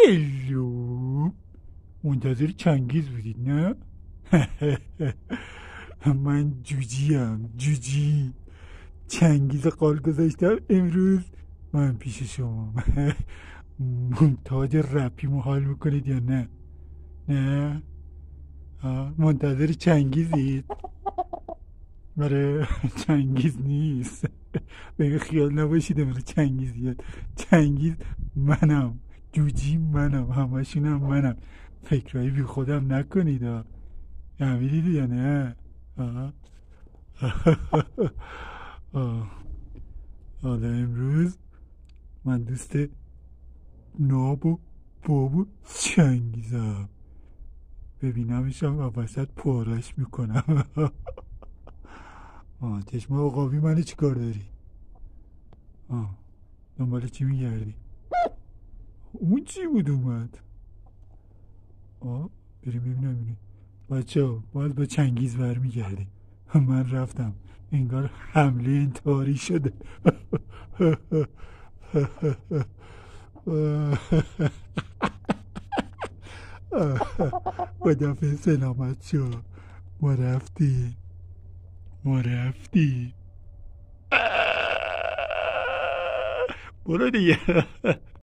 هلو، منتظر چنگیز بودید نه؟ من جوجی چنگیز قال گذاشتم امروز. من پیش شما تاج رپیمو حال میکنید یا نه؟ نه؟ منتظر چنگیزید؟ برای چنگیز نیست. به خیال نباشید امروز چنگیز بیاد. چنگیز منم، جوجی منم، همشونم منم. فکرهای بی خودم نکنید. فهمیدید یا نه؟ حالا امروز من دوست ناب و بابو چنگیزم. ببینمشم و وسط پارش میکنم. چشم آقابی منو چی کار داری؟ دنبال چی میگردی؟ اون چی بود اومد؟ بریم ببینم اینه. بچه ها باید با چنگیز برمیگردیم. من رفتم، انگار حمله انتحاری شده. خدافظ، سلامت شو. ما رفتیم. برو دیگه.